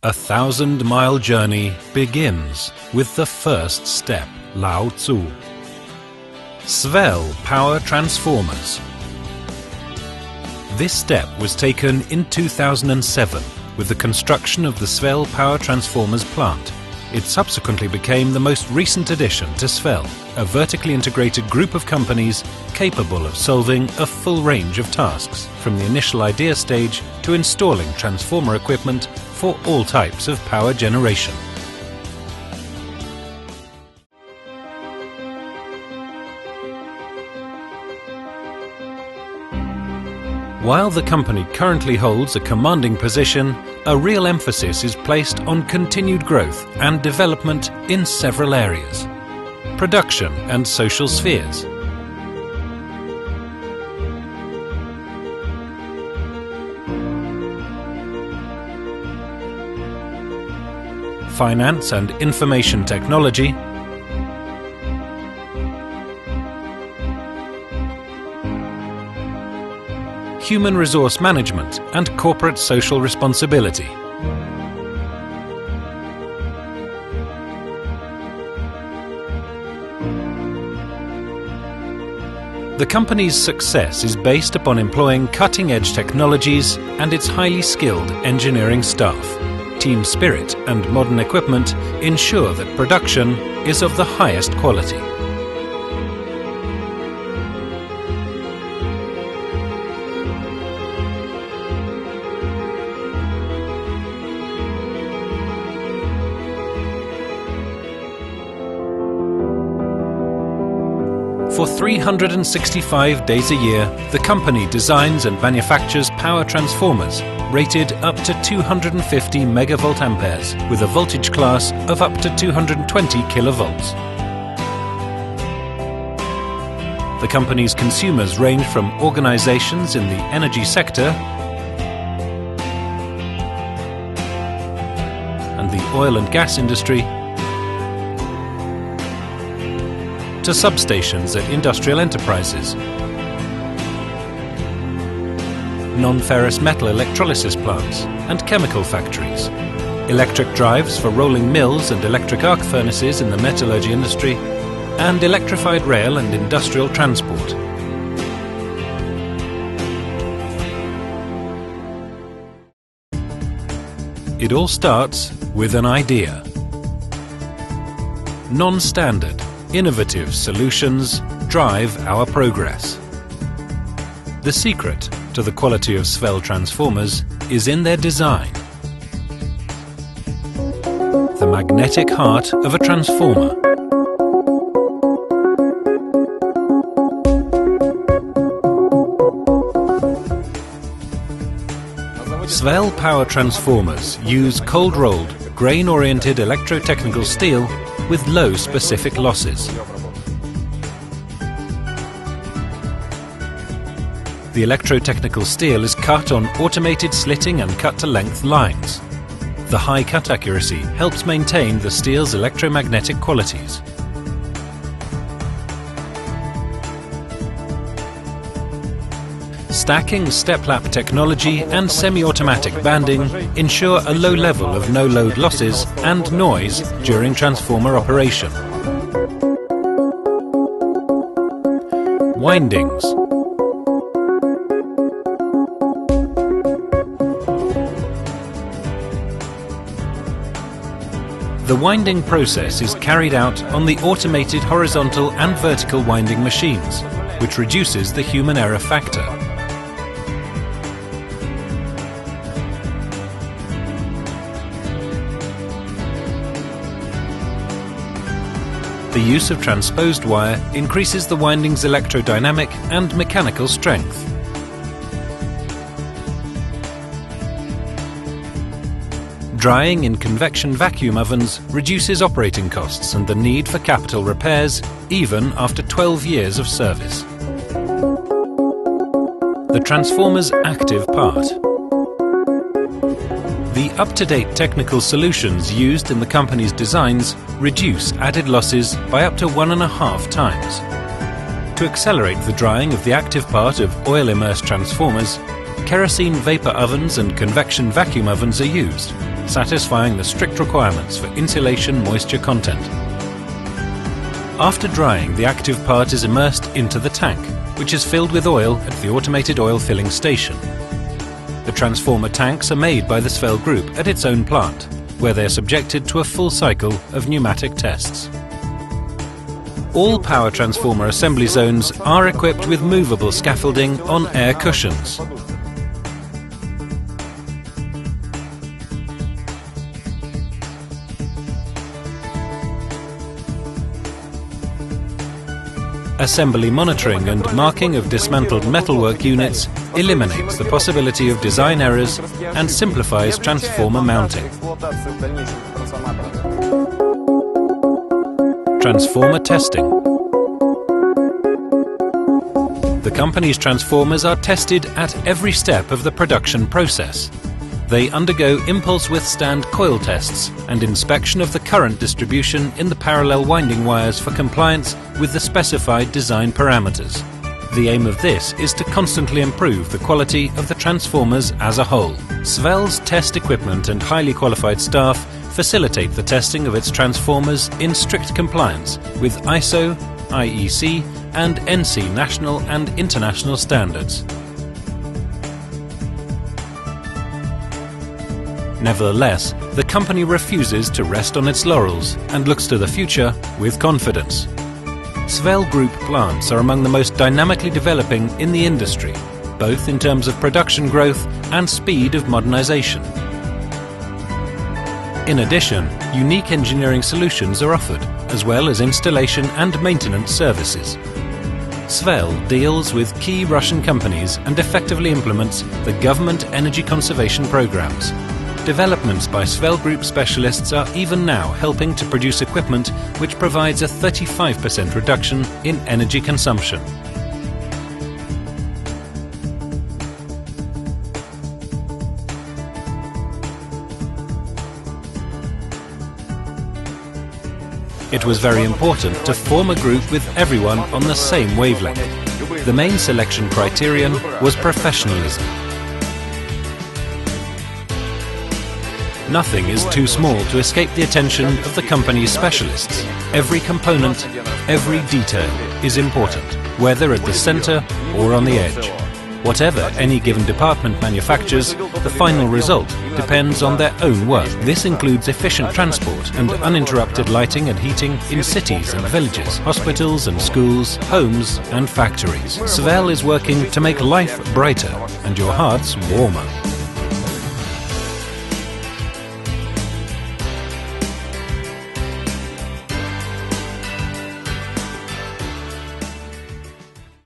A 1,000-mile journey begins with the first step, Lao Tzu. SVEL power transformers. This step was taken in 2007 with the construction of the SVEL power transformers plant. It subsequently became the most recent addition to SVEL, a vertically integrated group of companies capable of solving a full range of tasks, from the initial idea stage to installing transformer equipment for all types of power generation. While the company currently holds a commanding position, a real emphasis is placed on continued growth and development in several areas: production and social spheres, finance and information technology, human resource management and corporate social responsibility. The company's success is based upon employing cutting-edge technologies and its highly skilled engineering staff. Team spirit and modern equipment ensure that production is of the highest quality. For 365 days a year, the company designs and manufactures power transformers rated up to 250 megavolt amperes with a voltage class of up to 220 kilovolts. The company's consumers range from organizations in the energy sector and the oil and gas industry to substations at industrial enterprises, non-ferrous metal electrolysis plants and chemical factories, electric drives for rolling mills and electric arc furnaces in the metallurgy industry, and electrified rail and industrial transport. It all starts with an idea. Non-standard, innovative solutions drive our progress. The secret to the quality of SVEL transformers is in their design. The magnetic heart of a transformer. SVEL power transformers use cold-rolled, grain-oriented electrotechnical steel with low specific losses. The electrotechnical steel is cut on automated slitting and cut-to-length lines. The high cut accuracy helps maintain the steel's electromagnetic qualities. Stacking step-lap technology and semi-automatic banding ensure a low level of no-load losses and noise during transformer operation. Windings. The winding process is carried out on the automated horizontal and vertical winding machines, which reduces the human error factor. The use of transposed wire increases the winding's electrodynamic and mechanical strength. Drying in convection vacuum ovens reduces operating costs and the need for capital repairs, even after 12 years of service. The transformer's active part. The up-to-date technical solutions used in the company's designs reduce added losses by up to 1.5 times. To accelerate the drying of the active part of oil-immersed transformers, kerosene vapor ovens and convection vacuum ovens are used, satisfying the strict requirements for insulation moisture content. After drying, the active part is immersed into the tank, which is filled with oil at the automated oil filling station. The transformer tanks are made by the SVEL Group at its own plant, where they are subjected to a full cycle of pneumatic tests. All power transformer assembly zones are equipped with movable scaffolding on air cushions. Assembly monitoring and marking of dismantled metalwork units eliminates the possibility of design errors and simplifies transformer mounting. Transformer testing. The company's transformers are tested at every step of the production process. They undergo impulse withstand coil tests and inspection of the current distribution in the parallel winding wires for compliance with the specified design parameters. The aim of this is to constantly improve the quality of the transformers as a whole. SVEL's test equipment and highly qualified staff facilitate the testing of its transformers in strict compliance with ISO, IEC and NC national and international standards. Nevertheless, the company refuses to rest on its laurels and looks to the future with confidence. SVEL Group plants are among the most dynamically developing in the industry, both in terms of production growth and speed of modernization. In addition, unique engineering solutions are offered, as well as installation and maintenance services. SVEL deals with key Russian companies and effectively implements the government energy conservation programs. Developments by SVEL Group specialists are even now helping to produce equipment which provides a 35% reduction in energy consumption. It was very important to form a group with everyone on the same wavelength. The main selection criterion was professionalism. Nothing is too small to escape the attention of the company's specialists. Every component, every detail is important, whether at the center or on the edge. Whatever any given department manufactures, the final result depends on their own work. This includes efficient transport and uninterrupted lighting and heating in cities and villages, hospitals and schools, homes and factories. SVEL is working to make life brighter and your hearts warmer.